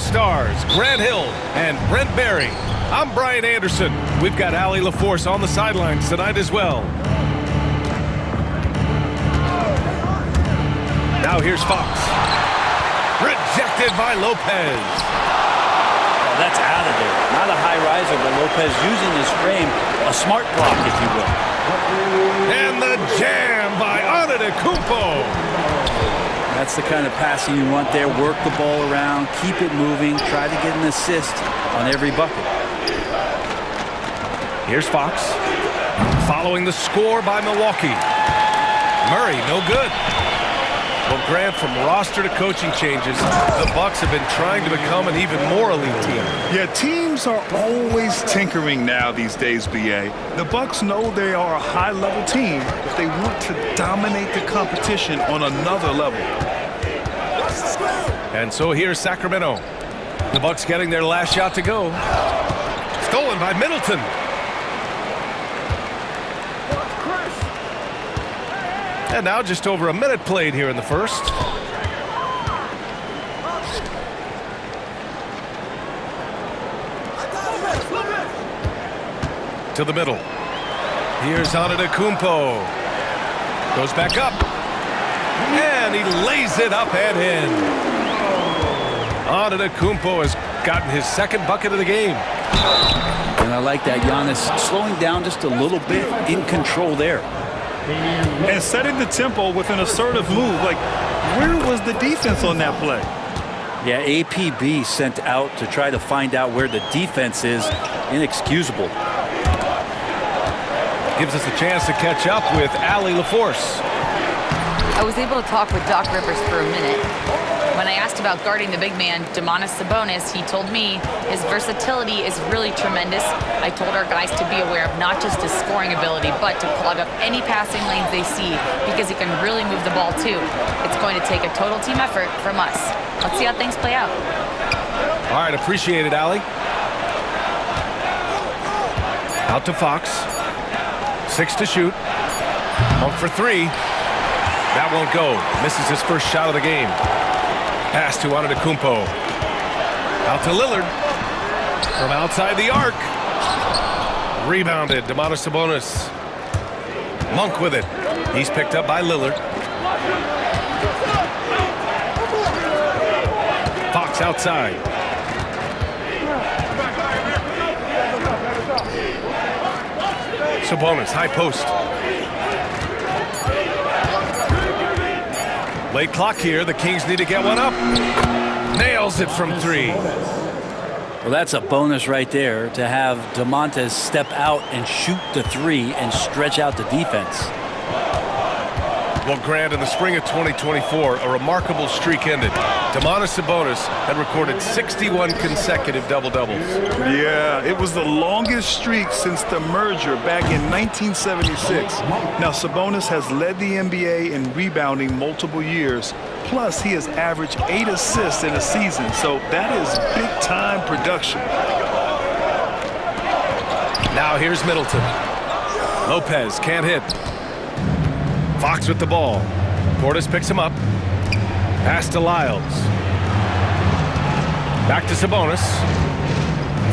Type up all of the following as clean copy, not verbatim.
stars, Grant Hill and Brent Barry. I'm Brian Anderson. We've got Allie LaForce on the sidelines tonight as well. Now here's Fox. Rejected by Lopez. Oh, that's out of there. Not a high riser, but Lopez using his frame, a smart block, if you will. And the jam by Antetokounmpo. That's the kind of passing you want there. Work the ball around, keep it moving, try to get an assist on every bucket. Here's Fox. Following the score by Milwaukee. Murray, no good. Well, Grant, from roster to coaching changes, the Bucks have been trying to become an even more elite team. Yeah, teams are always tinkering now these days, B.A. The Bucks know they are a high-level team, but they want to dominate the competition on another level. And so here's Sacramento. The Bucks getting their last shot to go. Stolen by Middleton. And now just over a minute played here in the first. To the middle. Here's Antetokounmpo. Goes back up. And he lays it up and in. Antetokounmpo has gotten his second bucket of the game. And I like that. Giannis slowing down just a little bit, in control there. And setting the tempo with an assertive move. Like, where was the defense on that play? Yeah, APB sent out to try to find out where the defense is. Inexcusable. Gives us a chance to catch up with Allie LaForce. I was able to talk with Doc Rivers for a minute. When I asked about guarding the big man, Domantas Sabonis, he told me his versatility is really tremendous. I told our guys to be aware of not just his scoring ability, but to plug up any passing lanes they see, because he can really move the ball too. It's going to take a total team effort from us. Let's see how things play out. All right, appreciate it, Allie. Out to Fox. 6 to shoot. Monk for 3. That won't go. Misses his first shot of the game. Pass to Antetokounmpo. Out to Lillard. From outside the arc. Rebounded. Domantas Sabonis. Monk with it. He's picked up by Lillard. Fox outside. Sabonis, high post. Late clock here. The Kings need to get one up. Nails it from 3. Well, that's a bonus right there to have Domantas step out and shoot the 3 and stretch out the defense. Well, Grant, in the spring of 2024, a remarkable streak ended. Domantas Sabonis had recorded 61 consecutive double-doubles. Yeah, it was the longest streak since the merger back in 1976. Now, Sabonis has led the NBA in rebounding multiple years. Plus, he has averaged 8 assists in a season, so that is big-time production. Now here's Middleton. Lopez can't hit. Fox with the ball. Portis picks him up. Pass to Lyles. Back to Sabonis.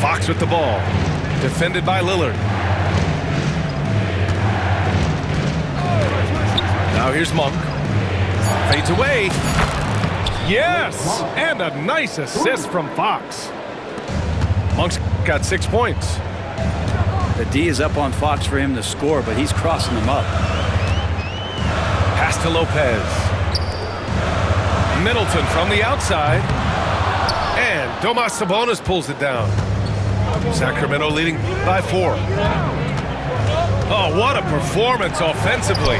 Fox with the ball. Defended by Lillard. Now here's Monk. Fades away. Yes! And a nice assist from Fox. Monk's got 6 points. The D is up on Fox for him to score, but he's crossing them up. Pass to Lopez. Middleton from the outside. And Domantas Sabonis pulls it down. Sacramento leading by 4. Oh, what a performance offensively.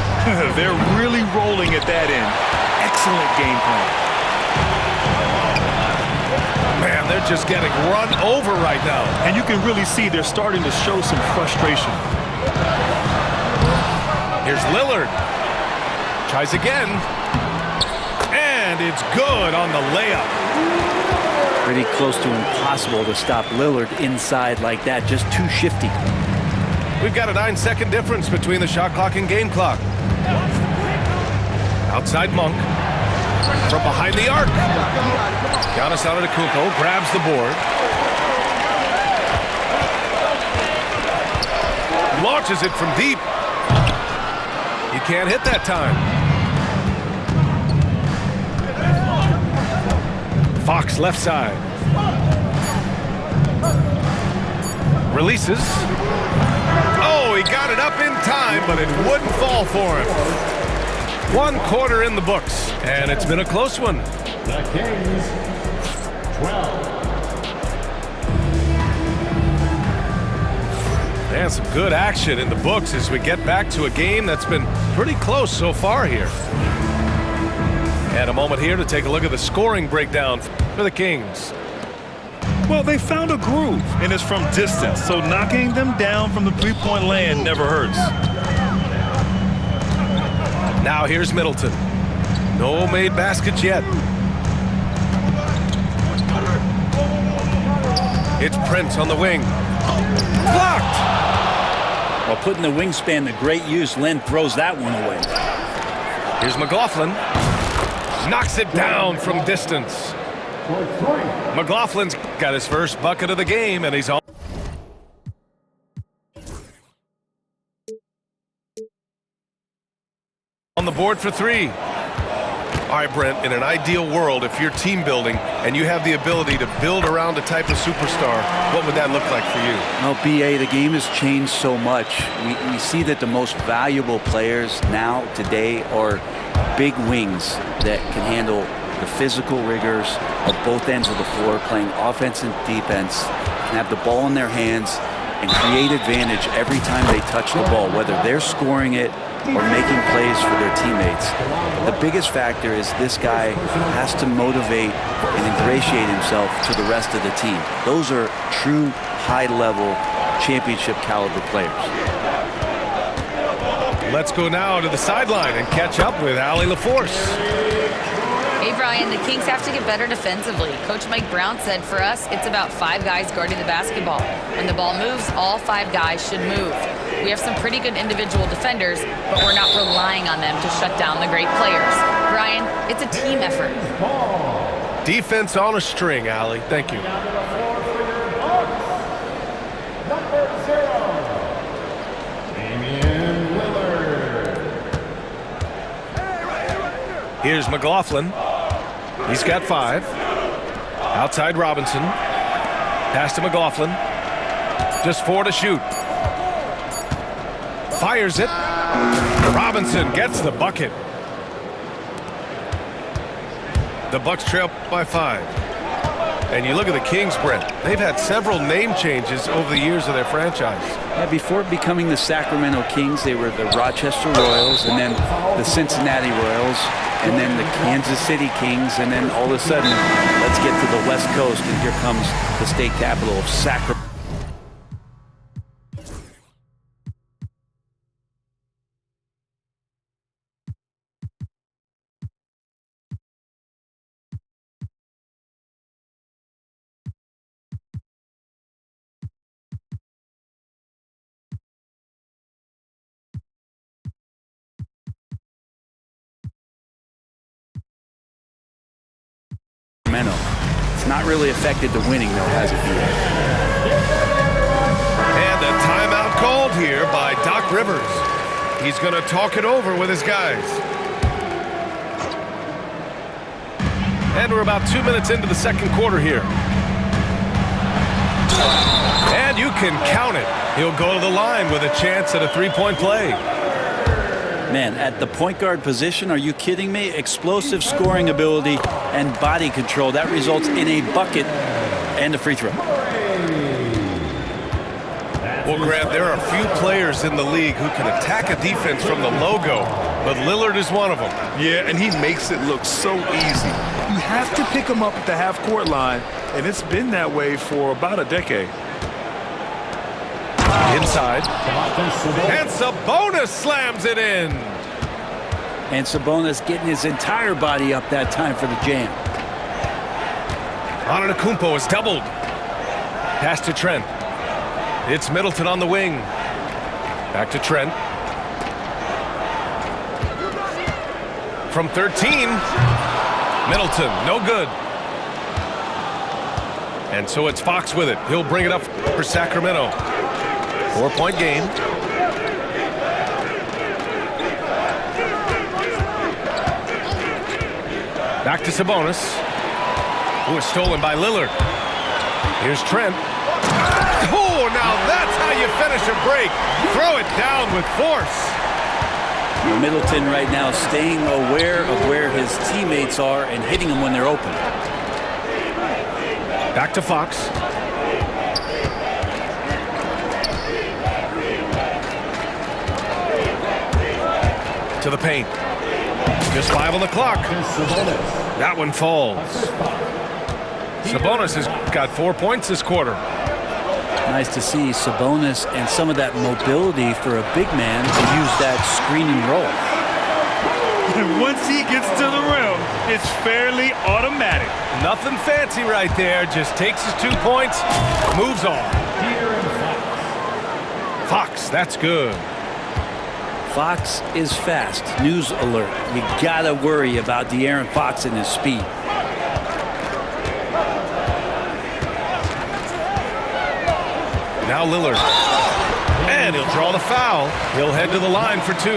They're really rolling at that end. Excellent game plan. Man, they're just getting run over right now. And you can really see they're starting to show some frustration. Here's Lillard. Tries again. And it's good on the layup. Pretty close to impossible to stop Lillard inside like that. Just too shifty. We've got a 9-second difference between the shot clock and game clock. Outside Monk. from behind the arc. Giannis Antetokounmpo grabs the board. Launches it from deep. He can't hit that time. Fox left side. Releases. Oh, he got it up in time, but it wouldn't fall for him. 1 quarter in the books, and it's been a close one. The Kings, 12. And some good action in the books as we get back to a game that's been pretty close so far here. And a moment here to take a look at the scoring breakdown for the Kings. Well, they found a groove, and it's from distance, so knocking them down from the three-point land never hurts. Now here's Middleton. No made baskets yet. It's Prince on the wing. Blocked! While putting the wingspan to great use, Len throws that one away. Here's McLaughlin. Knocks it down from distance. McLaughlin's got his first bucket of the game, and he's on the board for 3. All right, Brent, in an ideal world, if you're team building and you have the ability to build around a type of superstar, what would that look like for you? Well, BA, the game has changed so much. We see that the most valuable players now, today, are big wings that can handle the physical rigors of both ends of the floor, playing offense and defense, can have the ball in their hands and create advantage every time they touch the ball, whether they're scoring it or making plays for their teammates. The biggest factor is this guy has to motivate and ingratiate himself to the rest of the team. Those are true high-level championship caliber players. Let's go now to the sideline and catch up with Allie LaForce. Hey, Brian, the Kings have to get better defensively. Coach Mike Brown said for us, it's about 5 guys guarding the basketball. When the ball moves, all 5 guys should move. We have some pretty good individual defenders, but we're not relying on them to shut down the great players. Brian, it's a team effort. Defense on a string, Allie. Thank you. Number 0, Damian Lillard. Here's McLaughlin. He's got 5. Outside Robinson. Pass to McLaughlin. Just 4 to shoot. Fires it. Robinson gets the bucket. The Bucks trail by 5. And you look at the Kings, Brent. They've had several name changes over the years of their franchise. Yeah, before becoming the Sacramento Kings, they were the Rochester Royals, and then the Cincinnati Royals, and then the Kansas City Kings, and then all of a sudden, let's get to the West Coast, and here comes the state capital of Sacramento. It's not really affected the winning, though, has it, BA? And a timeout called here by Doc Rivers. He's going to talk it over with his guys. And we're about 2 minutes into the second quarter here. And you can count it. He'll go to the line with a chance at a 3-point play. Man, at the point guard position, are you kidding me? Explosive scoring ability and body control. That results in a bucket and a free throw. Well, Grant, there are a few players in the league who can attack a defense from the logo, but Lillard is one of them. Yeah, and he makes it look so easy. You have to pick him up at the half-court line, and it's been that way for about a decade. Inside. And Sabonis slams it in. And Sabonis getting his entire body up that time for the jam. Antetokounmpo is doubled. Pass to Trent. It's Middleton on the wing. Back to Trent. From 13. Middleton, no good. And so it's Fox with it. He'll bring it up for Sacramento. 4-point game. Back to Sabonis, who is stolen by Lillard. Here's Trent. Oh, now that's how you finish a break. Throw it down with force. Middleton right now staying aware of where his teammates are and hitting them when they're open. Back to Fox. To the paint. Just 5 on the clock. That one falls. Sabonis has got 4 points this quarter. Nice to see Sabonis and some of that mobility for a big man to use that screening role. And once he gets to the rim, it's fairly automatic. Nothing fancy right there. Just takes his 2 points, moves on. Fox, that's good. Fox is fast. News alert. You gotta worry about De'Aaron Fox and his speed. Now Lillard. And he'll draw the foul. He'll head to the line for 2.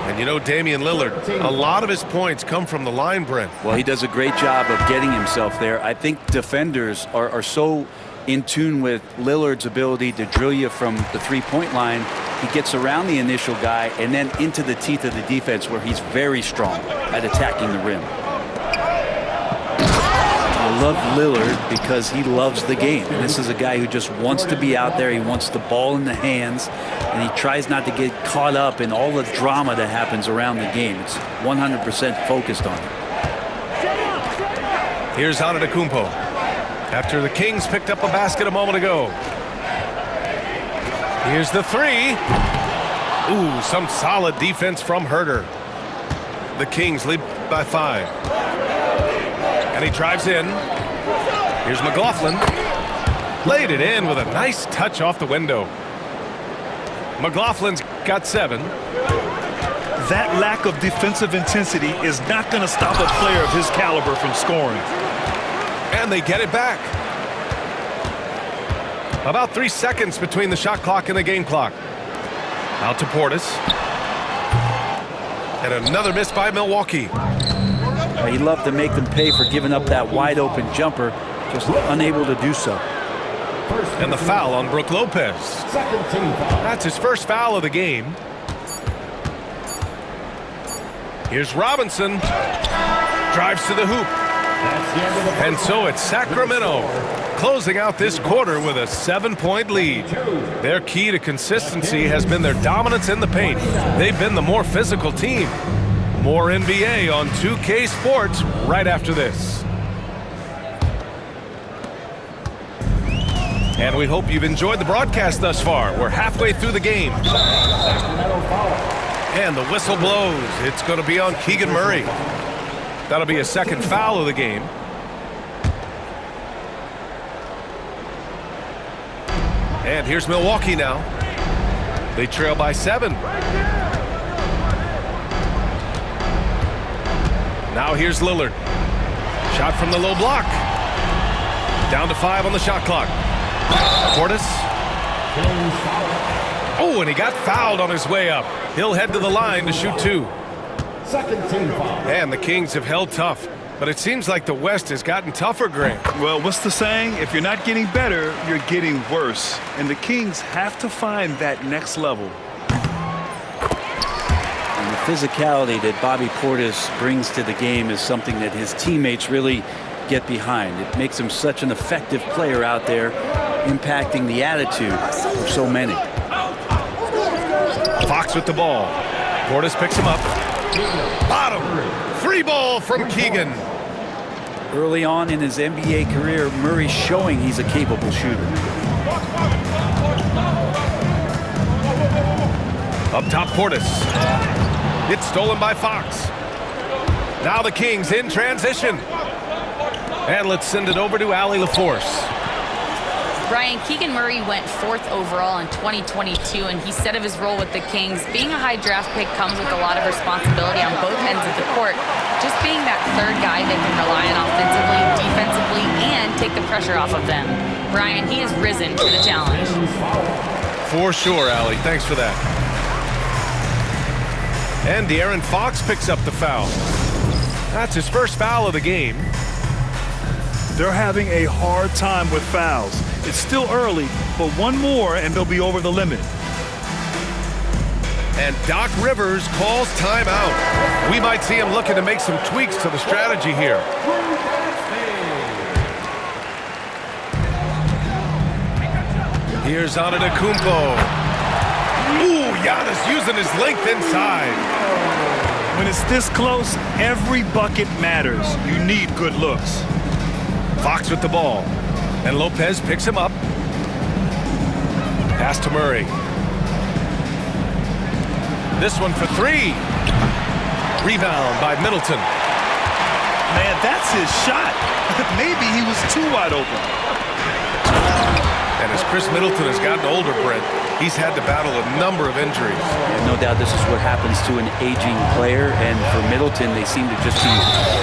And you know Damian Lillard, a lot of his points come from the line, Brent. Well, he does a great job of getting himself there. I think defenders are so in tune with Lillard's ability to drill you from the three-point line. He gets around the initial guy and then into the teeth of the defense where he's very strong at attacking the rim. I love Lillard because he loves the game. And this is a guy who just wants to be out there. He wants the ball in the hands, and he tries not to get caught up in all the drama that happens around the game. It's 100% focused on it. Here's Antetokounmpo. After the Kings picked up a basket a moment ago. Here's the 3. Ooh, some solid defense from Herter. The Kings lead by 5. And he drives in. Here's McLaughlin. Laid it in with a nice touch off the window. McLaughlin's got 7. That lack of defensive intensity is not going to stop a player of his caliber from scoring. And they get it back. About 3 seconds between the shot clock and the game clock. Out to Portis. And another miss by Milwaukee. He'd love to make them pay for giving up that wide open jumper, just unable to do so. And the foul on Brook Lopez. That's his first foul of the game. Here's Robinson. Drives to the hoop. And so it's Sacramento closing out this quarter with a 7-point lead. Their key to consistency has been their dominance in the paint. They've been the more physical team. More NBA on 2K Sports right after this. And we hope you've enjoyed the broadcast thus far. We're halfway through the game. And the whistle blows. It's going to be on Keegan Murray. That'll be a second foul of the game. And here's Milwaukee now. They trail by 7. Now here's Lillard. Shot from the low block. Down to 5 on the shot clock. Portis. Oh, and he got fouled on his way up. He'll head to the line to shoot 2. Second team foul. And the Kings have held tough. But it seems like the West has gotten tougher, Grant. Well, what's the saying? If you're not getting better, you're getting worse. And the Kings have to find that next level. And the physicality that Bobby Portis brings to the game is something that his teammates really get behind. It makes him such an effective player out there, impacting the attitude of so many. Fox with the ball. Portis picks him up. Bottom. Free ball from Keegan. Early on in his NBA career, Murray's showing he's a capable shooter. Up top, Portis. It's stolen by Fox. Now the Kings in transition. And let's send it over to Allie LaForce. Brian, Keegan Murray went 4th overall in 2022, and he said of his role with the Kings, being a high draft pick comes with a lot of responsibility on both ends of the court. Just being that third guy they can rely on offensively, defensively, and take the pressure off of them. Brian, he has risen to the challenge. For sure, Allie. Thanks for that. And De'Aaron Fox picks up the foul. That's his first foul of the game. They're having a hard time with fouls. It's still early, but one more and they'll be over the limit. And Doc Rivers calls timeout. We might see him looking to make some tweaks to the strategy here. Here's Antetokounmpo. Ooh, Giannis using his length inside. When it's this close, every bucket matters. You need good looks. Fox with the ball. And Lopez picks him up. Pass to Murray. This one for 3. Rebound by Middleton. Man, that's his shot. Maybe he was too wide open. And as Chris Middleton has gotten older, Brent, he's had to battle a number of injuries. Yeah, no doubt this is what happens to an aging player, and for Middleton, they seem to just be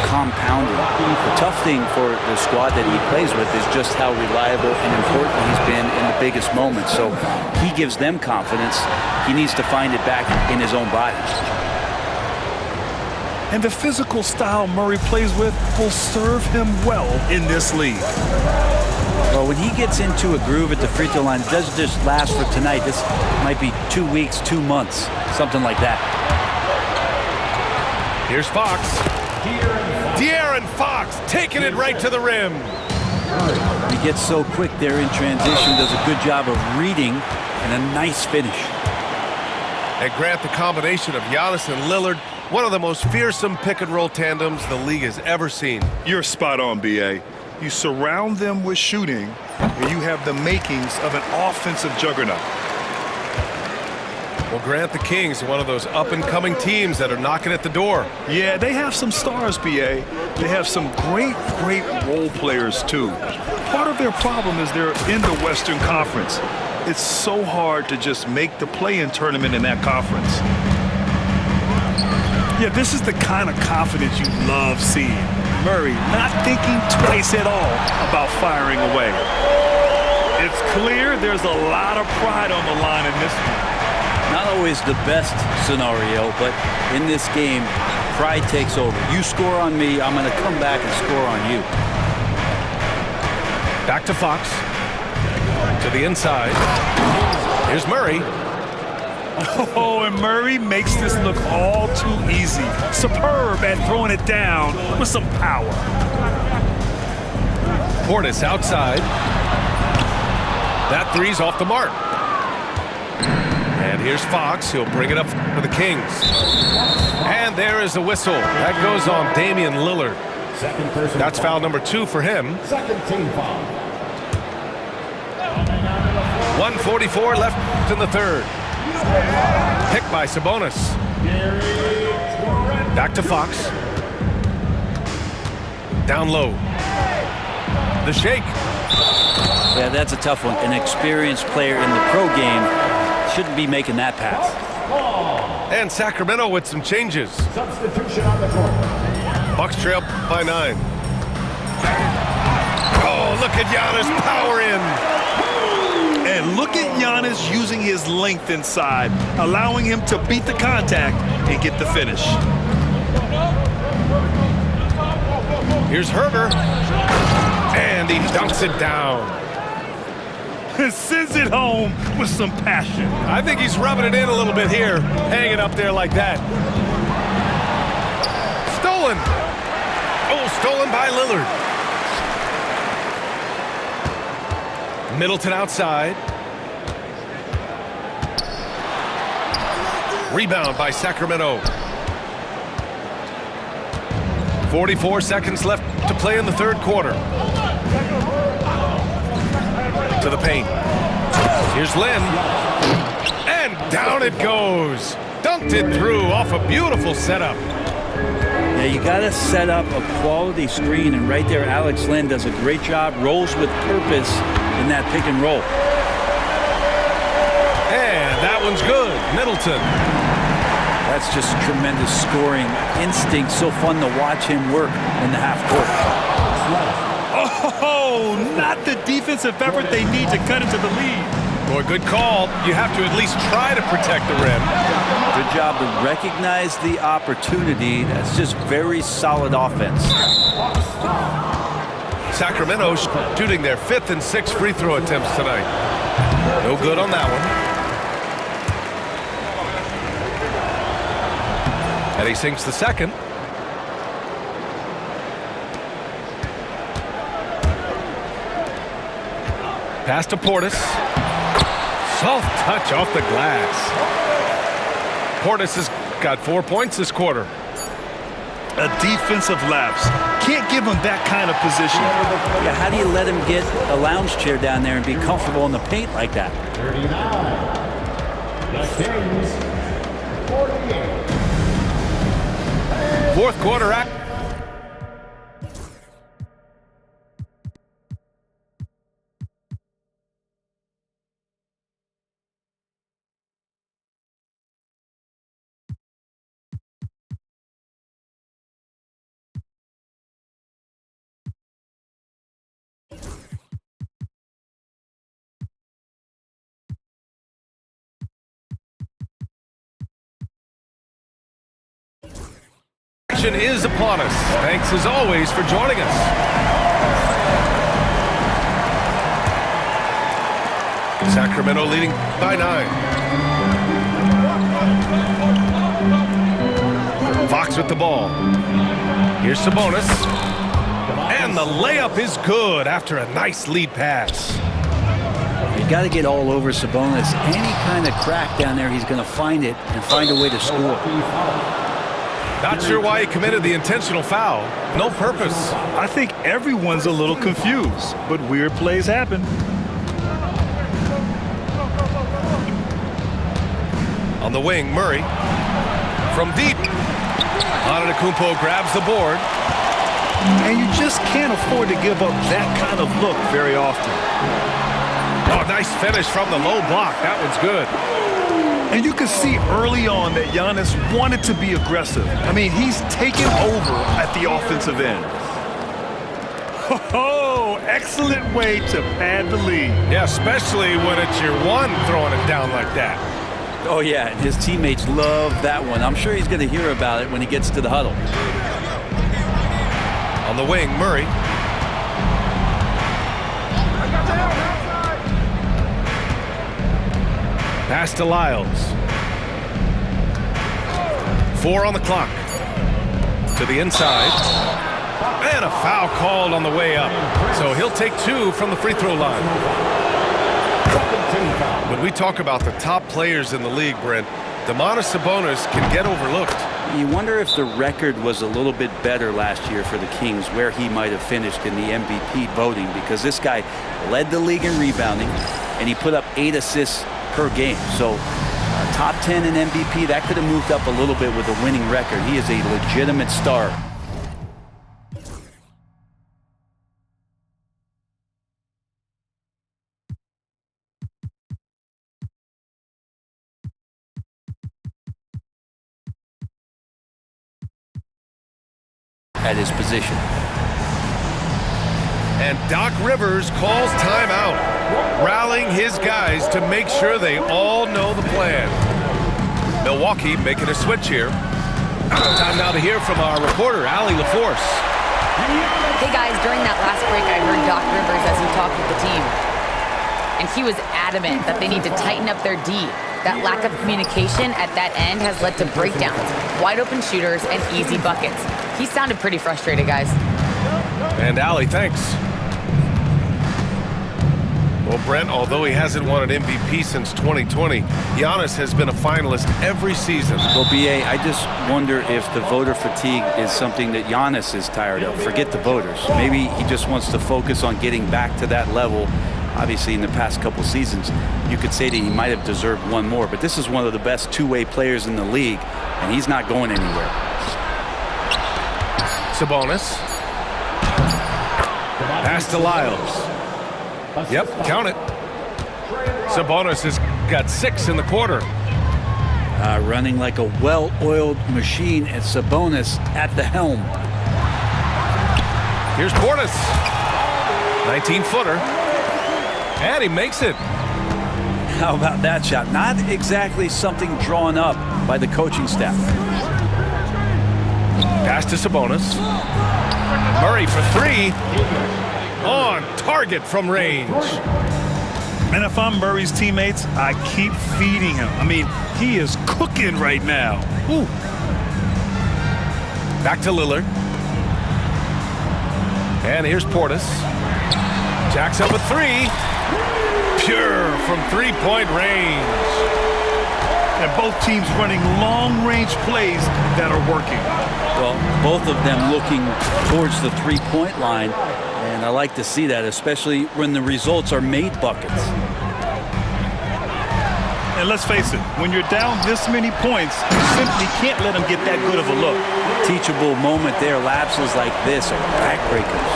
compounding. The tough thing for the squad that he plays with is just how reliable and important he's been in the biggest moments. So he gives them confidence. He needs to find it back in his own body. And the physical style Murray plays with will serve him well in this league. Well, when he gets into a groove at the free throw line, it doesn't just last for tonight. This might be 2 weeks, 2 months, something like that. Here's Fox. De'Aaron Fox taking it right to the rim. He gets so quick there in transition, does a good job of reading, and a nice finish. And Grant, the combination of Giannis and Lillard, one of the most fearsome pick-and-roll tandems the league has ever seen. You're spot on, B.A. You surround them with shooting, and you have the makings of an offensive juggernaut. Well, Grant, the Kings are one of those up-and-coming teams that are knocking at the door. Yeah, they have some stars, B.A. They have some great role players, too. Part of their problem is they're in the Western Conference. It's so hard to just make the play-in tournament in that conference. Yeah, this is the kind of confidence you love seeing. Murray not thinking twice at all about firing away. It's clear there's a lot of pride on the line in this one. Not always the best scenario, but in this game, pride takes over. You score on me, I'm going to come back and score on you. Back to Fox. To the inside. Here's Murray. Oh, and Murray makes this look all too easy. Superb at throwing it down with some power. Portis outside. That three's off the mark. And here's Fox. He'll bring it up for the Kings. And there is the whistle. That goes on Damian Lillard. That's foul number 2 for him. Second team foul. 1:44 left in the third. Pick by Sabonis. Back to Fox. Down low. The shake. Yeah, that's a tough one. An experienced player in the pro game shouldn't be making that pass. And Sacramento with some changes. Substitution on the court. Bucks trail by 9. Oh, look at Giannis power in. And look at Giannis using his length inside, allowing him to beat the contact and get the finish. Here's Herder. And he dunks it down. And sends it home with some passion. I think he's rubbing it in a little bit here, hanging up there like that. Stolen. Oh, stolen by Lillard. Middleton outside. Rebound by Sacramento. 44 seconds left to play in the third quarter. To the paint. Here's Lynn. And down it goes. Dunked it through off a beautiful setup. Yeah, you got to set up a quality screen, and right there, Alex Len does a great job, rolls with purpose in that pick and roll. And that one's good. Middleton. That's just tremendous scoring instinct. So fun to watch him work in the half court. Oh, not the defensive effort they need to cut into the lead. Boy, good call. You have to at least try to protect the rim. Good job to recognize the opportunity. That's just very solid offense. Sacramento shooting their 5th and 6th free throw attempts tonight. No good on that one. And he sinks the second. Pass to Portis. Soft touch off the glass. Portis has got 4 points this quarter. A defensive lapse. Can't give him that kind of position. Yeah, how do you let him get a lounge chair down there and be comfortable in the paint like that? 39. The Kings, 48. Fourth quarter act. Is upon us. Thanks as always for joining us. Sacramento leading by 9. Fox with the ball. Here's Sabonis. And the layup is good after a nice lead pass. You got to get all over Sabonis. Any kind of crack down there, he's going to find it and find a way to score. Not sure why he committed the intentional foul. No purpose. I think everyone's a little confused, but weird plays happen. On the wing, Murray. From deep. Antetokounmpo grabs the board. And you just can't afford to give up that kind of look very often. Oh, nice finish from the low block. That one's good. And you can see early on that Giannis wanted to be aggressive. I mean, he's taken over at the offensive end. Oh, excellent way to pad the lead. Yeah, especially when it's your one throwing it down like that. Oh, yeah, and his teammates love that one. I'm sure he's going to hear about it when he gets to the huddle. On the wing, Murray. Pass to Lyles. 4 on the clock. To the inside. And a foul called on the way up. So he'll take 2 from the free throw line. When we talk about the top players in the league, Brent, Domantas Sabonis can get overlooked. You wonder if the record was a little bit better last year for the Kings, where he might have finished in the MVP voting, because this guy led the league in rebounding, and he put up 8 assists per game. So top 10 in MVP, that could have moved up a little bit with a winning record. He is a legitimate star. At his position. And Doc Rivers calls timeout, rallying his guys to make sure they all know the plan. Milwaukee making a switch here. Time now to hear from our reporter, Allie LaForce. Hey guys, during that last break, I heard Doc Rivers as he talked with the team. And he was adamant that they need to tighten up their D. That lack of communication at that end has led to breakdowns, wide open shooters, and easy buckets. He sounded pretty frustrated, guys. And Allie, thanks. Well, Brent, although he hasn't won an MVP since 2020, Giannis has been a finalist every season. Well, B.A., I just wonder if the voter fatigue is something that Giannis is tired of. Forget the voters. Maybe he just wants to focus on getting back to that level. Obviously, in the past couple seasons, you could say that he might have deserved one more, but this is one of the best two-way players in the league, and he's not going anywhere. Sabonis. Pass to Lyles. Yep, count it. Sabonis has got 6 in the quarter. Running like a well-oiled machine, and Sabonis at the helm. Here's Portis. 19-footer. And he makes it. How about that shot? Not exactly something drawn up by the coaching staff. Pass to Sabonis. Murray for 3. On target from range. And if I'm Murray's teammates, I keep feeding him. I mean, he is cooking right now. Ooh. Back to Lillard. And here's Portis. Jacks up a 3. Pure from three-point range. And both teams running long-range plays that are working. Well, both of them looking towards the three-point line, and I like to see that, especially when the results are made buckets. And let's face it, when you're down this many points, you simply can't let them get that good of a look. Teachable moment there. Lapses like this are backbreakers.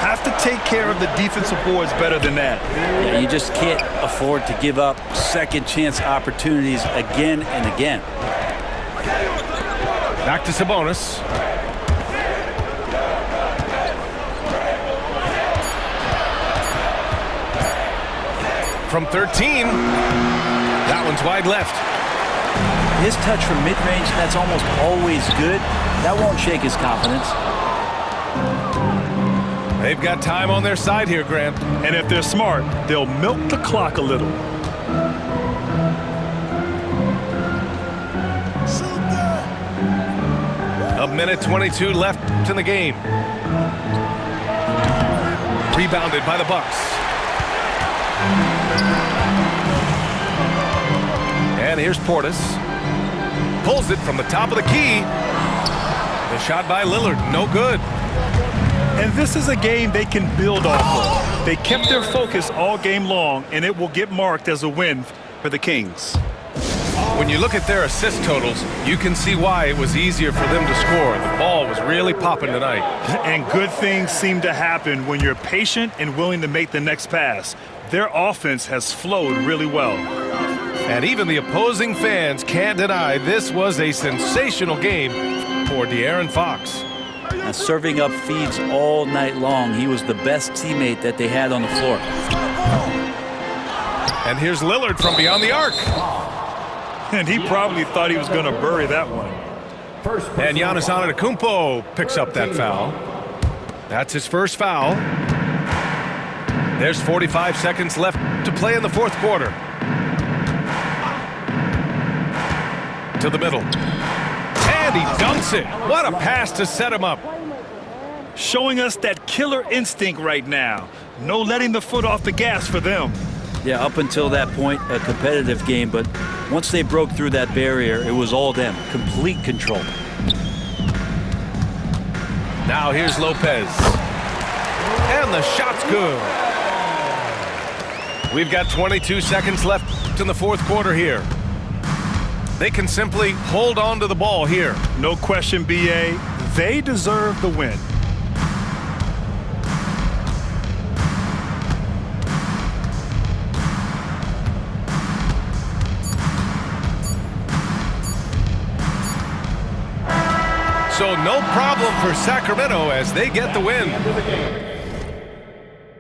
Have to take care of the defensive boards better than that. Yeah, you just can't afford to give up second chance opportunities again and again. Back to Sabonis. From 13. That one's wide left. His touch from mid-range, that's almost always good. That won't shake his confidence. They've got time on their side here, Grant. And if they're smart, they'll milk the clock a little. A minute 22 left in the game. Rebounded by the Bucks. And here's Portis. Pulls it from the top of the key. The shot by Lillard, no good. And this is a game they can build off of. They kept their focus all game long, and it will get marked as a win for the Kings. When you look at their assist totals, you can see why it was easier for them to score. The ball was really popping tonight. And good things seem to happen when you're patient and willing to make the next pass. Their offense has flowed really well. And even the opposing fans can't deny this was a sensational game for De'Aaron Fox. Serving up feeds all night long. He was the best teammate that they had on the floor. And here's Lillard from beyond the arc. And he probably thought he was going to bury that one. And Giannis Antetokounmpo picks up that foul. That's his first foul. There's 45 seconds left to play in the fourth quarter. To the middle. And he dunks it. What a pass to set him up. Showing us that killer instinct right now. No letting the foot off the gas for them. Yeah, up until that point, a competitive game, but once they broke through that barrier, it was all them. Complete control. Now here's Lopez. And the shot's good. We've got 22 seconds left in the fourth quarter here. They can simply hold on to the ball here. No question, B.A. They deserve the win. So no problem for Sacramento as they get the win.